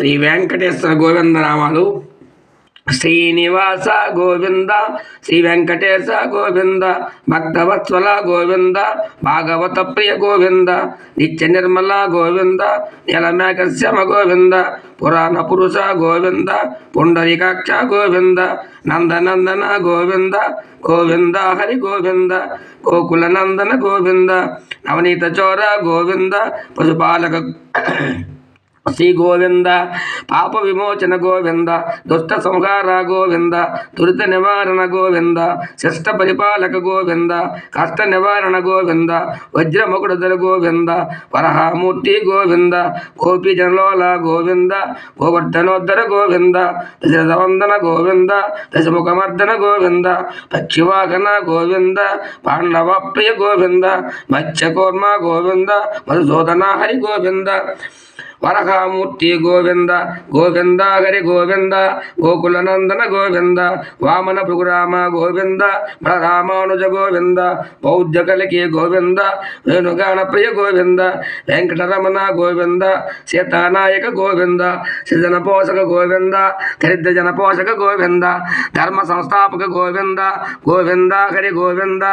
శ్రీ వెంకటేశ్వర గోవిందనామాలు. శ్రీనివాస గోవింద, శ్రీ వెంకటేశ గోవింద, భక్తవత్సల గోవింద, భాగవత ప్రియ గోవింద, నిత్య నిర్మల గోవింద, నీలమేఘశ్యమ గోవింద, పురాణ పురుష గోవింద, పుండరీకాక్ష గోవింద, నందనందన గోవింద, గోవింద హరి గోవింద, గోకుల నందన గోవింద, నవనీత చోర గోవింద, పశుపాలక శ్రీ గోవింద, పాప విమోచన గోవింద, దుష్ట సంహార గోవింద, దురిత నివారణ గోవింద, శిష్ట పరిపాలక గోవింద, కష్ట నివారణ గోవింద, వజ్రముకుడుదల గోవింద, వరహామూర్తి గోవింద, గోపీ జనలోల గోవింద, గోవర్ధనోద్ధర గోవింద, దశరథవందన గోవింద, దశముఖమర్దన గోవింద, పక్షివాహన గోవింద, పాండవ ప్రియ గోవింద, మత్స్యకూర్మ గోవింద, మధుసూదన హరి గోవింద, వరహామూర్తి గోవింద, గోవింద హరి గోవింద, గోకులనందన గోవింద, వామన భృగురామ గోవింద, బలరామానుజ గోవింద, బౌద్ధ కలికి గోవింద, వేణుగాన ప్రియ గోవింద, వెంకటరమణ గోవింద, సీతానాయక గోవింద, సృజన పోషక గోవింద, దరిద్ర జన పోషక గోవింద, ధర్మ సంస్థాపక గోవింద, గోవింద హరి గోవింద,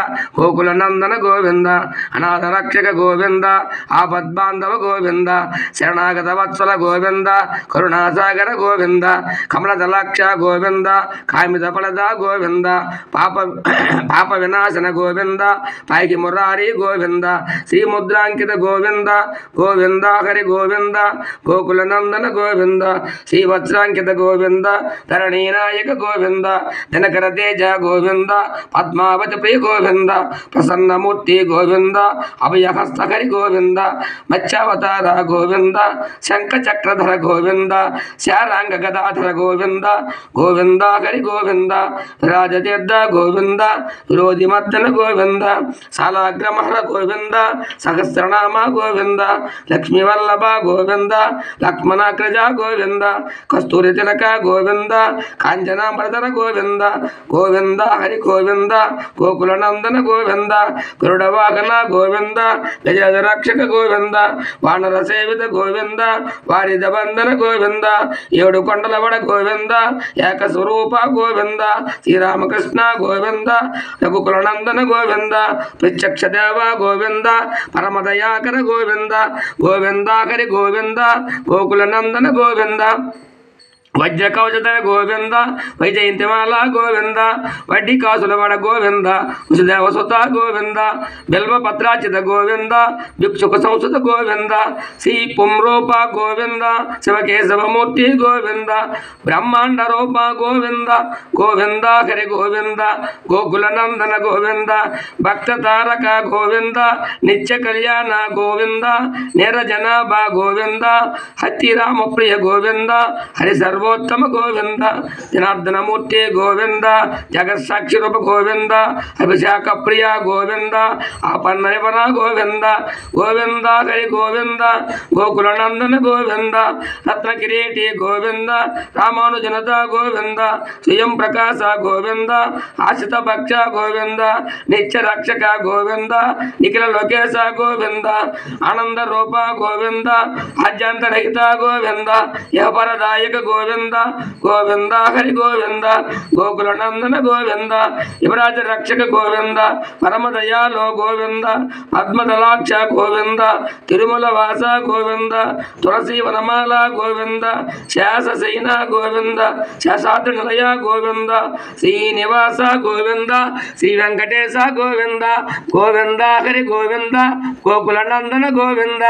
గోకులనందన గోవింద, అనాథ రక్షక గోవింద, ఆపద్బాంధవ గోవింద, శరణాగత వత్సల గోవింద, కరుణాసాగర గోవింద, కమలదలాక్ష గోవింద, కామిత ఫలద గోవింద, పాప వినాశన గోవింద, పైకి మురారి గోవింద, శ్రీముద్రాంకిత గోవింద, గోవింద హరి గోవింద, గోకులనందన గోవింద, శ్రీవత్సాంకిత గోవింద, ధరణీనాయక గోవింద, దినకర తేజ గోవింద, పద్మావతి ప్రియ గోవింద, ప్రసన్నమూర్తి గోవింద, అభయహస్త హరి గోవింద, మత్స్యావతార గోవింద, శంఖచక్రధర గోవింద, శారాంగ గదాధర గోవింద, గోవింద హరి గోవింద, రాజతీర్థ గోవింద, విరోధిమర్దన గోవింద, శాలాగ్రమహర గోవింద, సహస్రనామ గోవింద, లక్ష్మీవల్లభ గోవింద, లక్ష్మణాగ్రజ గోవింద, కస్తూరి తిలక గోవింద, కాంచనాంబరధర గోవింద, గోవింద హరి గోవింద, గోకులనందన గోవింద, గరుడవాహన గోవింద, గజరాజ రక్షక గోవింద, వానర సేవిత గోవింద, వారిద బంధన గోవింద, ఏడు కొండలవడ గోవింద, ఏకస్వరూప గోవింద, శ్రీరామకృష్ణ గోవింద, రఘుకులనందన గోవింద, ప్రత్యక్ష దేవ గోవింద, పరమదయాకర గోవింద, గోవింద హరి గోవింద, గోకులనందన గోవింద, వజ్రకవచధర గోవింద, వైజయంతిమాల గోవింద, వడ్డీ కాసులవడ గోవింద, వసుదేవసుత గోవింద, బిల్వపత్రాచిత గోవింద, భిక్షుక సంస్కృత గోవింద, శ్రీ పుంరూప గోవింద, శివకేశవమూర్తి గోవింద, బ్రహ్మాండ రూప గోవింద, గోవింద హరి గోవింద, గోకులనందన గోవింద, భక్త తారక గోవింద, నిత్య కళ్యాణ గోవింద, నిరజనాభ గోవింద, హత్తిరామ ప్రియ గోవింద, హరి సర్వోత్తమ గోవింద, జనార్దనమూర్తి గోవింద, జగత్సాక్షి రూప గోవింద, అభిషేక ప్రియ గోవింద, ఆపన్న వివర గోవింద, గోవింద హరి గోవింద, గోకులనందన గోవింద, రత్న కిరీటి గోవింద, రామానుజనత గోవింద, స్వయం ప్రకాశ గోవింద, ఆశిత భక్ష గోవింద, నిత్య రక్షక గోవింద, నిఖిల లోకేశ గోవింద, ఆనంద రూప గోవింద, ఆద్యాంతరహిత గోవింద, యపరదాయక గోవింద, గోవింద హరి గోవింద, గోకులనందన గోవింద, యువరాజ రక్షక గోవింద, పరమదయాలో గోవింద, పద్మదలాక్ష గోవింద, తిరుమల వాస గోవింద, తులసి వనమాల గోవింద, శాసశయన గోవింద, శాసాద్రి నిలయ గోవింద, శ్రీనివాస గోవింద, శ్రీ వెంకటేశ గోవింద, గోవింద హరి గోవింద, గోకులనందన గోవింద.